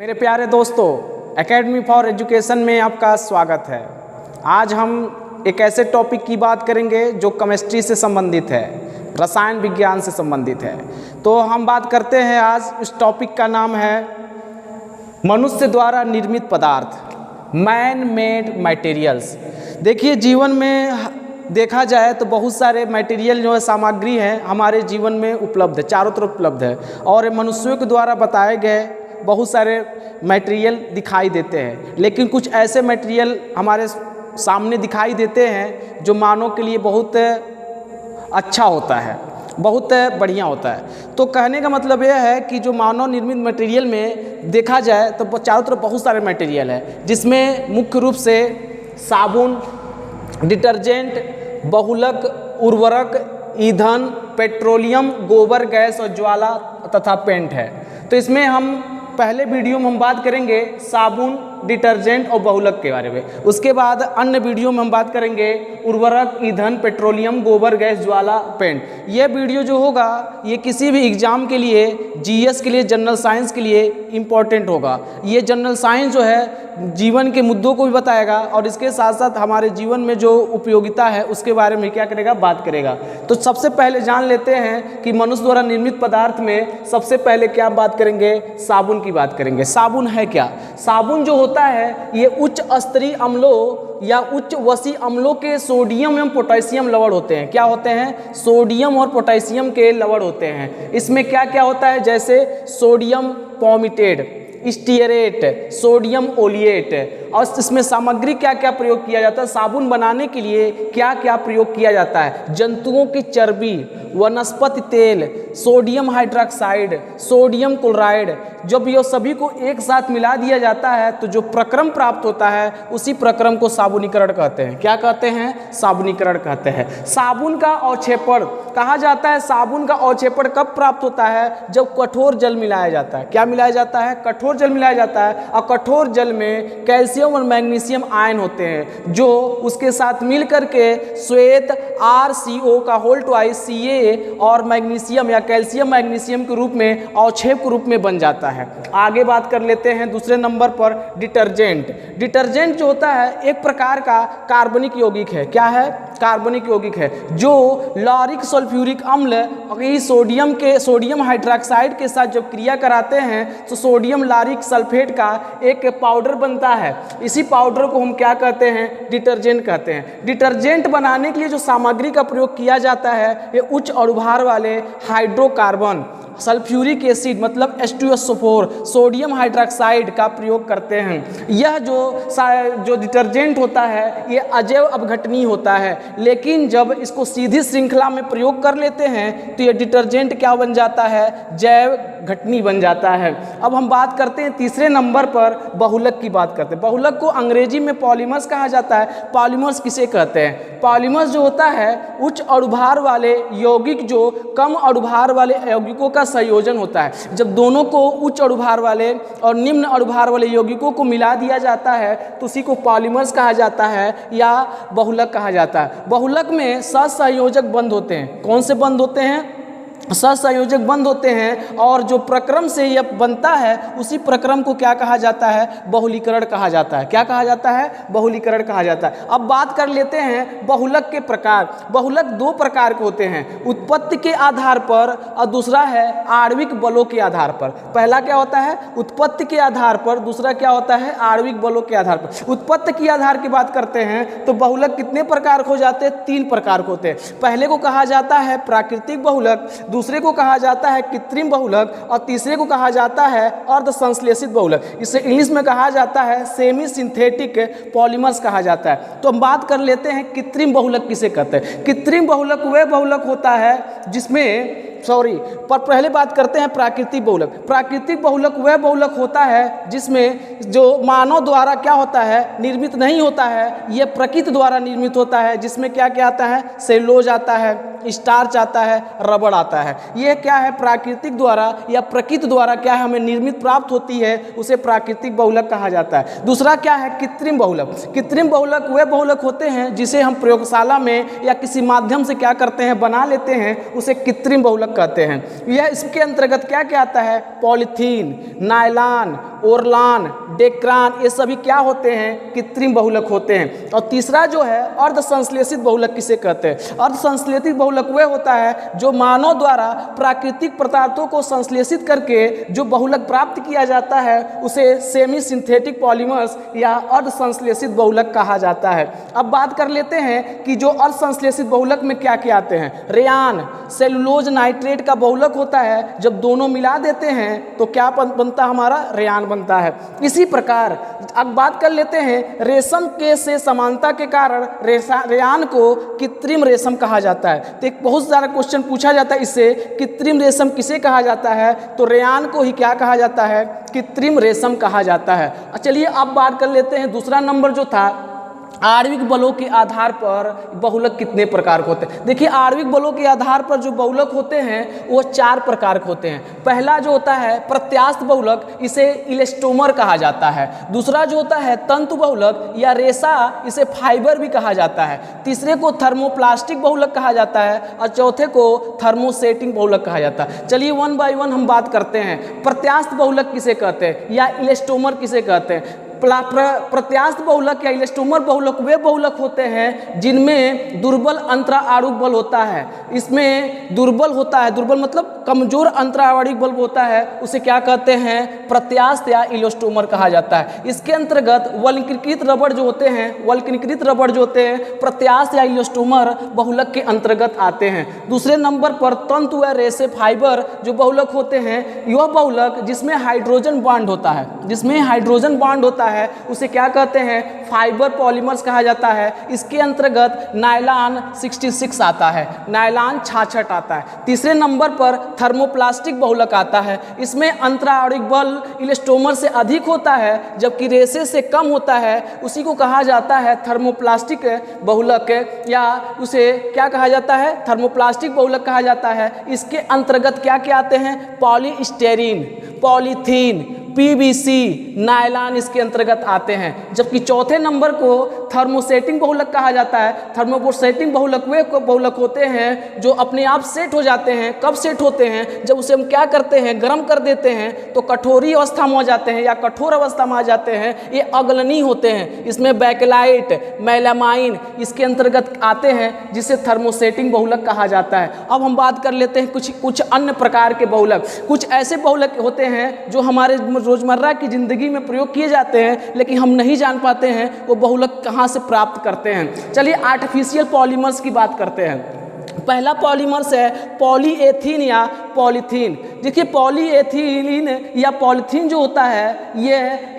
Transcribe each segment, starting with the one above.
मेरे प्यारे दोस्तों, एकेडमी फॉर एजुकेशन में आपका स्वागत है। आज हम एक ऐसे टॉपिक की बात करेंगे जो केमिस्ट्री से संबंधित है, रसायन विज्ञान से संबंधित है। तो हम बात करते हैं, आज इस टॉपिक का नाम है मनुष्य द्वारा निर्मित पदार्थ, मैन मेड मटेरियल्स। देखिए, जीवन में देखा जाए तो बहुत सारे मटेरियल जो है, सामग्री है, हमारे जीवन में उपलब्ध है, चारों तरफ उपलब्ध है। और मनुष्यों के द्वारा बताए गए बहुत सारे मटेरियल दिखाई देते हैं, लेकिन कुछ ऐसे मटेरियल हमारे सामने दिखाई देते हैं जो मानव के लिए बहुत अच्छा होता है, बहुत बढ़िया होता है। तो कहने का मतलब यह है कि जो मानव निर्मित मटेरियल में देखा जाए तो चारों तरफ बहुत सारे मटेरियल है, जिसमें मुख्य रूप से साबुन, डिटर्जेंट, बहुलक, उर्वरक, ईंधन, पेट्रोलियम, गोबर गैस और ज्वाला तथा पेंट है। तो इसमें हम पहले वीडियो में हम बात करेंगे साबुन, डिटर्जेंट और बहुलक के बारे में। उसके बाद अन्य वीडियो में हम बात करेंगे उर्वरक, ईंधन, पेट्रोलियम, गोबर गैस, ज्वाला, पेंट। यह वीडियो जो होगा ये किसी भी एग्जाम के लिए, जीएस के लिए, जनरल साइंस के लिए इम्पोर्टेंट होगा। ये जनरल साइंस जो है जीवन के मुद्दों को भी बताएगा और इसके साथ साथ हमारे जीवन में जो उपयोगिता है उसके बारे में क्या करेगा, बात करेगा। तो सबसे पहले जान लेते हैं कि मनुष्य द्वारा निर्मित पदार्थ में सबसे पहले क्या बात करेंगे, साबुन की बात करेंगे। साबुन है क्या? साबुन जो होता है ये उच्च स्तरीय अम्लों या उच्च वसी अम्लों के सोडियम एवं पोटेशियम लवण होते हैं। क्या होते हैं? सोडियम और पोटेशियम के लवण होते हैं। इसमें क्या क्या होता है, जैसे सोडियम पॉमिटेड, स्टीयरेट, सोडियम ओलिएट। और इसमें सामग्री क्या क्या प्रयोग किया जाता है, साबुन बनाने के लिए क्या क्या प्रयोग किया जाता है? जंतुओं की चर्बी, वनस्पति तेल, सोडियम हाइड्रोक्साइड, सोडियम क्लोराइड। जब ये सभी को एक साथ मिला दिया जाता है तो जो प्रक्रम प्राप्त होता है उसी प्रक्रम को साबुनीकरण कहते हैं। क्या कहते हैं? साबुनीकरण कहते हैं। साबुन का अवक्षेपण कहा जाता है। साबुन का अवक्षेपण कब प्राप्त होता है? जब कठोर जल मिलाया जाता है। क्या मिलाया जाता है? कठोर जल मिलाया जाता है। और कठोर जल में कैल्शियम और मैग्नीशियम आयन होते हैं जो उसके साथ मिल करके श्वेत RCO का होल ट्वाइस Ca और मैग्नीशियम या कैल्शियम मैग्नीशियम के रूप में अवक्षेप के रूप में बन जाता है। आगे बात कर लेते हैं दूसरे नंबर पर डिटर्जेंट। डिटर्जेंट जो होता है एक प्रकार का कार्बनिक यौगिक है। क्या है? कार्बनिक यौगिक है जो लॉरिक सल्फ्यूरिक अम्ल सोडियम हाइड्रोक्साइड के साथ जब क्रिया कराते हैं तो सोडियम लॉरिक सल्फेट का एक पाउडर बनता है। इसी पाउडर को हम क्या कहते हैं? डिटर्जेंट कहते हैं। डिटर्जेंट बनाने के लिए जो सामग्री का प्रयोग किया जाता है ये उच्च अणुभार वाले हाइड्रोकार्बन, सल्फ्यूरिक एसिड मतलब H2SO4, सोडियम हाइड्रोक्साइड का प्रयोग करते हैं। यह जो डिटर्जेंट होता है ये अजैव अपघटनीय होता है, लेकिन जब इसको सीधी श्रृंखला में प्रयोग कर लेते हैं तो ये डिटर्जेंट क्या बन जाता है? जैव घटनीय बन जाता है। अब हम बात करते हैं तीसरे नंबर पर बहुलक की बात करते हैं। बहुलक को अंग्रेजी में पॉलीमर्स कहा जाता है। पॉलीमर्स किसे कहते हैं? पॉलीमर्स जो होता है उच्च अणुभार वाले यौगिक जो कम अणुभार वाले यौगिकों का संयोजन होता है। जब दोनों को उच्च अणुभार वाले और निम्न अणुभार वाले यौगिकों को मिला दिया जाता है तो उसी को पॉलीमर्स कहा जाता है या बहुलक कहा जाता है। बहुलक में सहसंयोजक बंध होते हैं। कौन से बंध होते हैं? सहसंयोजक बंध होते हैं। और जो प्रक्रम से यह बनता है उसी प्रक्रम को क्या कहा जाता है? बहुलीकरण कहा जाता है। क्या कहा जाता है? बहुलीकरण कहा जाता है। अब बात कर लेते हैं बहुलक के प्रकार। बहुलक दो प्रकार के होते हैं, उत्पत्ति के आधार पर और दूसरा है आणविक बलों के आधार पर। पहला क्या होता है? उत्पत्ति के आधार पर, दूसरा क्या होता है? आणविक बलों के आधार पर। उत्पत्ति के आधार की बात करते हैं तो बहुलक कितने प्रकार के हो जाते हैं? 3 प्रकार के होते हैं। पहले को कहा जाता है प्राकृतिक बहुलक, दूसरे को कहा जाता है कृत्रिम बहुलक और तीसरे को कहा जाता है अर्ध संश्लेषित बहुलक। इसे इंग्लिश में कहा जाता है सेमी सिंथेटिक पॉलीमर्स कहा जाता है। तो हम बात कर लेते हैं कृत्रिम बहुलक किसे कहते हैं। कृत्रिम बहुलक वह बहुलक होता है जिसमें पर पहले बात करते हैं प्राकृतिक बहुलक। प्राकृतिक बहुलक वह बहुलक होता है जिसमें जो मानव द्वारा क्या होता है? निर्मित नहीं होता है, यह प्रकृति द्वारा निर्मित होता है। जिसमें क्या क्या आता है? सेलुलोज आता है, स्टार्च आता है, रबड़ आता है। यह क्या है? प्राकृतिक द्वारा या प्रकृति द्वारा क्या है हमें निर्मित प्राप्त होती है, उसे प्राकृतिक बहुलक कहा जाता है। दूसरा क्या है? कृत्रिम बहुलक। कृत्रिम बहुलक वह बहुलक होते हैं जिसे हम प्रयोगशाला में या किसी माध्यम से क्या करते हैं? बना लेते हैं, उसे कृत्रिम बहुलक कहते हैं। यह इसके अंतर्गत क्या क्या आता है? पॉलीथीन, नायलॉन, ओरलान, डेक्रान, ये सभी क्या होते हैं? कृत्रिम बहुलक होते हैं। और तीसरा जो है अर्ध संश्लेषित बहुलक किसे कहते हैं? अर्ध संश्लेषित बहुलक वह होता है जो मानव द्वारा प्राकृतिक पदार्थों को संश्लेषित करके जो बहुलक प्राप्त किया जाता है उसे सेमी सिंथेटिक पॉलीमर्स या अर्ध संश्लेषित बहुलक कहा जाता है। अब बात कर लेते हैं कि जो अर्ध संश्लेषित बहुलक में क्या क्या आते हैं। रेयान सेलुलोज नाइट्रेट का बहुलक होता है, जब दोनों मिला देते हैं तो क्या बनता है? हमारा रेयान बनता है। इसी प्रकार अब बात कर लेते हैं रेशम के से समानता के कारण रेयान को कृत्रिम रेशम कहा जाता है। तो एक बहुत सारा क्वेश्चन पूछा जाता है इससे, कृत्रिम रेशम किसे कहा जाता है? तो रेयान को ही क्या कहा जाता है? कृत्रिम रेशम कहा जाता है। चलिए अब बात कर लेते हैं दूसरा नंबर जो था, आणविक बलों के आधार पर बहुलक कितने प्रकार के होते हैं। देखिए आणविक बलों के आधार पर जो बहुलक होते हैं वो 4 प्रकार के होते हैं। पहला जो होता है प्रत्यास्थ बहुलक, इसे इलेस्टोमर कहा जाता है। दूसरा जो होता है तंतु बहुलक या रेशा, इसे फाइबर भी कहा जाता है। तीसरे को थर्मोप्लास्टिक बहुलक कहा जाता है और चौथे को थर्मोसेटिंग बहुलक कहा जाता है। चलिए 1 बाय 1 हम बात करते हैं। प्रत्यास्थ बहुलक किसे कहते हैं या इलेस्टोमर किसे कहते हैं? प्रत्यास्थ बहुलक या इलेस्टोमर बहुलक वे बहुलक होते हैं जिनमें दुर्बल अंतराआणविक बल होता है। इसमें दुर्बल होता है, दुर्बल मतलब कमजोर अंतराआणविक बल होता है, उसे क्या कहते हैं? प्रत्यास्थ या इलेस्टोमर कहा जाता है। इसके अंतर्गत वल्कनीकृत रबड़ जो होते हैं प्रत्यास्थ या इलेस्टोमर बहुलक के अंतर्गत आते हैं। दूसरे नंबर पर तंतु व रेशे फाइबर जो बहुलक होते हैं, यह बहुलक जिसमें हाइड्रोजन बॉन्ड होता है उसे क्या कहते हैं? फाइबर पॉलीमर्स कहा जाता है। इसके अंतर्गत नायलॉन 66 आता है, नायलॉन 66 आता है। तीसरे नंबर पर थर्मोप्लास्टिक बहुलक आता है। इसमें अंतराआणविक बल इलेस्टोमर से अधिक होता है जबकि रेशे से कम होता है, उसी को कहा जाता है थर्मोप्लास्टिक बहुलक या उसे क्या कहा जाता है? थर्मोप्लास्टिक बहुलक कहा जाता है। इसके अंतर्गत क्या क्या आते हैं? पॉलीस्टीरीन, पॉलीथीन, पीवीसी, नायलॉन इसके अंतर्गत आते हैं। जबकि चौथे नंबर को थर्मोसेटिंग बहुलक कहा जाता है। थर्मोसेटिंग बहुलक वे बहुलक होते हैं जो अपने आप सेट हो जाते हैं। कब सेट होते हैं? जब उसे हम क्या करते हैं? गर्म कर देते हैं तो कठोरी अवस्था में आ जाते हैं या कठोर अवस्था में आ जाते हैं। ये अग्लनीय होते हैं। इसमें बैकेलाइट, मेलामाइन इसके अंतर्गत आते हैं जिसे थर्मोसेटिंग बहुलक कहा जाता है। अब हम बात कर लेते हैं कुछ अन्य प्रकार के बहुलक। कुछ ऐसे बहुलक होते हैं जो हमारे रोजमर्रा की जिंदगी में प्रयोग किए जाते हैं लेकिन हम नहीं जान पाते हैं वो बहुलक कहाँ से प्राप्त करते हैं। चलिए आर्टिफिशियल पॉलीमर्स की बात करते हैं। पहला पॉलीमर्स है पॉलीएथीन या पॉलीथीन। देखिए पॉलीएथिलीन या पॉलीथीन जो होता है ये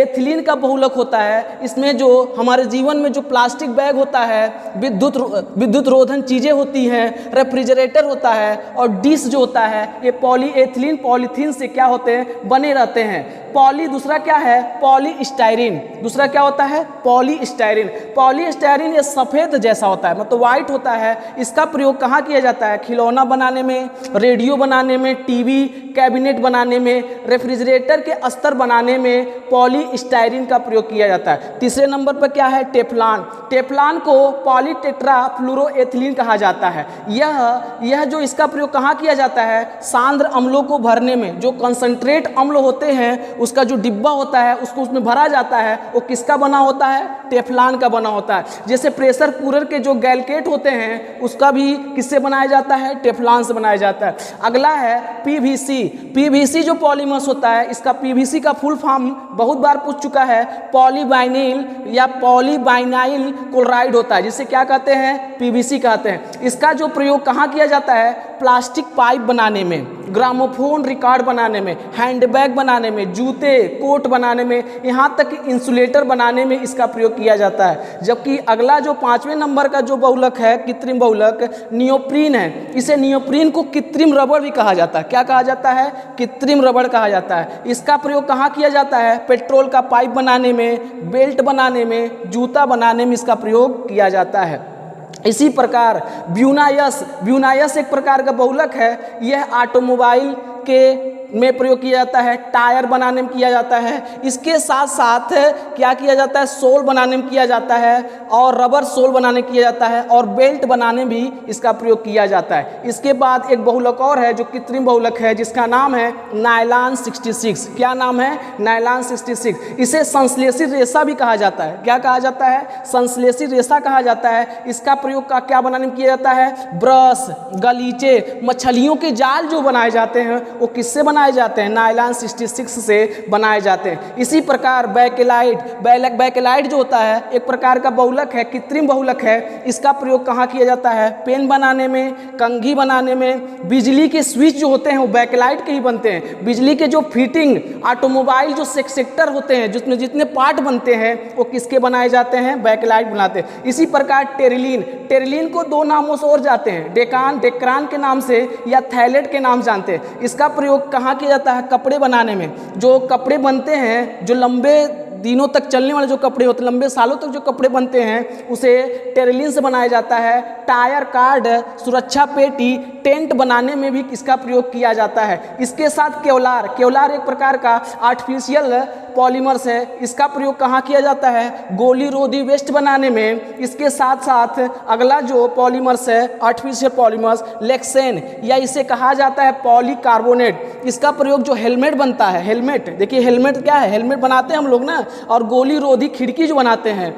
एथिलीन का बहुलक होता है। इसमें जो हमारे जीवन में जो प्लास्टिक बैग होता है, विद्युत रोधन चीज़ें होती हैं, रेफ्रिजरेटर होता है और डिश जो होता है, ये पॉलीएथिलीन पॉलीथीन से क्या होते हैं? बने रहते हैं। पॉली दूसरा क्या है? पॉलीस्टाइरीन। दूसरा क्या होता है? पॉलीस्टाइरीन। पॉलीस्टाइरीन ये सफ़ेद जैसा होता है, मतलब वाइट होता है। इसका प्रयोग कहाँ किया जाता है? खिलौना बनाने में, रेडियो बनाने में, टीवी कैबिनेट बनाने में, रेफ्रिजरेटर के अस्तर बनाने में पॉलीस्टाइरीन का प्रयोग किया जाता है। तीसरे नंबर पर क्या है? टेफ्लॉन। टेफ्लॉन को पॉलीटेट्राफ्लोरोएथिलीन कहा जाता है। यह जो इसका प्रयोग कहाँ किया जाता है? सांद्र अम्लों को भरने में। जो कंसंट्रेट अम्ल होते हैं उसका जो डिब्बा होता है उसको उसमें भरा जाता है, वो किसका बना होता है? टेफ्लॉन का बना होता है। जैसे प्रेशर कुकर के जो गैलकेट होते हैं उसका भी किससे बनाया जाता है? टेफ्लॉन से बनाया जाता है। अगला है पीवीसी। पीवीसी जो पॉलीमर्स होता है, इसका पीवीसी का फुल फॉर्म बहुत बार पूछ चुका है, पॉलीवाइनिल या पॉलीवाइनाइल क्लोराइड होता है, जिसे क्या कहते हैं? पीवीसी कहते हैं। इसका जो प्रयोग कहाँ किया जाता है? प्लास्टिक पाइप बनाने में, ग्रामोफोन रिकॉर्ड बनाने में, हैंडबैग बनाने में, जूते कोट बनाने में, यहाँ तक कि इंसुलेटर बनाने में इसका प्रयोग किया जाता है। जबकि अगला जो 5वें नंबर का जो बहुलक है, कृत्रिम बहुलक, नियोप्रीन है। इसे नियोप्रीन को कृत्रिम रबड़ भी कहा जाता है। क्या कहा जाता है? कृत्रिम रबड़ कहा जाता है। इसका प्रयोग कहाँ किया जाता है? पेट्रोल का पाइप बनाने में, बेल्ट बनाने में, जूता बनाने में इसका प्रयोग किया जाता है। इसी प्रकार ब्यूनायस एक प्रकार का बहुलक है। यह ऑटोमोबाइल के में प्रयोग किया जाता है, टायर बनाने में किया जाता है। इसके साथ साथ क्या किया जाता है, सोल बनाने में किया जाता है और रबर सोल बनाने में किया जाता है और बेल्ट बनाने में भी इसका प्रयोग किया जाता है। इसके बाद एक बहुलक और है जो कृत्रिम बहुलक है, जिसका नाम है नायलॉन 66। क्या नाम है? नायलॉन 66। इसे संश्लेषित रेशा भी कहा जाता है। क्या कहा जाता है? संश्लेषित रेशा कहा जाता है। इसका प्रयोग का क्या बनाने में किया जाता है? ब्रश, गलीचे, मछलियों के जाल जो बनाए जाते हैं वो किससे बनाए जाते हैं? नायलॉन 66 से बनाए जाते हैं। इसी प्रकार बैकेलाइट जो होता है एक प्रकार का बहुलक है, कृत्रिम बहुलक है। इसका प्रयोग कहाँ किया जाता है? पेन बनाने में, कंघी बनाने में। बिजली के स्विच जो होते हैं वो बैकेलाइट के ही बनते हैं। बिजली के जो फिटिंग, ऑटोमोबाइल जो सेक्टर होते हैं जिसमें जितने पार्ट बनते हैं वो किसके बनाए जाते हैं? बैकेलाइट बनाते हैं। इसी प्रकार टेरिलीन को दो नामों से और जाते हैं, डेक्रान के नाम से या थैलेट के नाम जानते हैं। इसका प्रयोग कहाँ किया जाता है? कपड़े बनाने में। जो कपड़े बनते हैं, जो लंबे दिनों तक चलने वाले जो कपड़े होते हैं, लंबे सालों तक जो कपड़े बनते हैं उसे टेरिलीन से बनाया जाता है। टायर, कार्ड, सुरक्षा पेटी, टेंट बनाने में भी इसका प्रयोग किया जाता है। इसके साथ केवलार एक प्रकार का आर्टिफिशियल पॉलीमर्स है। इसका प्रयोग कहाँ किया जाता है? गोली रोधी वेस्ट बनाने में। इसके साथ साथ अगला जो पॉलीमर्स है आर्टिफिशियल पॉलीमर्स, लेक्सेन या इसे कहा जाता है पॉलीकार्बोनेट। इसका प्रयोग जो हेलमेट बनता है, हेलमेट देखिए, हेलमेट क्या है? हेलमेट बनाते हैं हम लोग ना, और गोली रोधी खिड़की जो बनाते हैं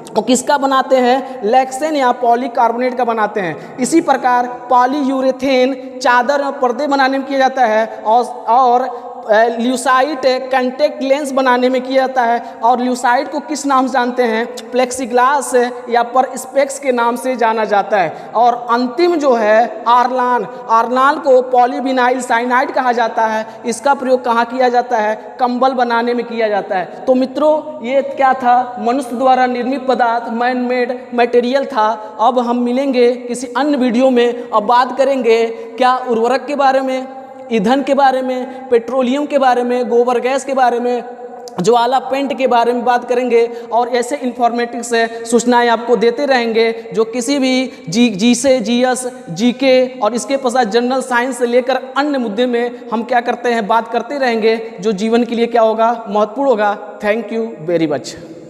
तो किसका बनाते हैं? लेक्सेन या पॉलीकार्बोनेट का बनाते हैं। इसी प्रकार पॉलीयूरेथेन चादर और पर्दे बनाने में किया जाता है और ल्यूसाइट कंटेक्ट लेंस बनाने में किया जाता है। और ल्यूसाइट को किस नाम से जानते हैं? प्लेक्सीग्लास या परस्पेक्स के नाम से जाना जाता है। और अंतिम जो है आर्लान को पॉलीविनाइल साइनाइड कहा जाता है। इसका प्रयोग कहाँ किया जाता है? कंबल बनाने में किया जाता है। तो मित्रों, ये क्या था? मनुष्य द्वारा निर्मित पदार्थ, मैन मेड मटेरियल था। अब हम मिलेंगे किसी अन्य वीडियो में, अब बात करेंगे क्या उर्वरक के बारे में, ईंधन के बारे में, पेट्रोलियम के बारे में, गोबर गैस के बारे में, ज्वाला पेंट के बारे में बात करेंगे। और ऐसे इंफॉर्मेटिव से सूचनाएं आपको देते रहेंगे जो किसी भी जी से जीएस, जीके और इसके पश्चात जनरल साइंस से लेकर अन्य मुद्दे में हम क्या करते हैं, बात करते रहेंगे, जो जीवन के लिए क्या होगा? महत्वपूर्ण होगा। Thank you very much.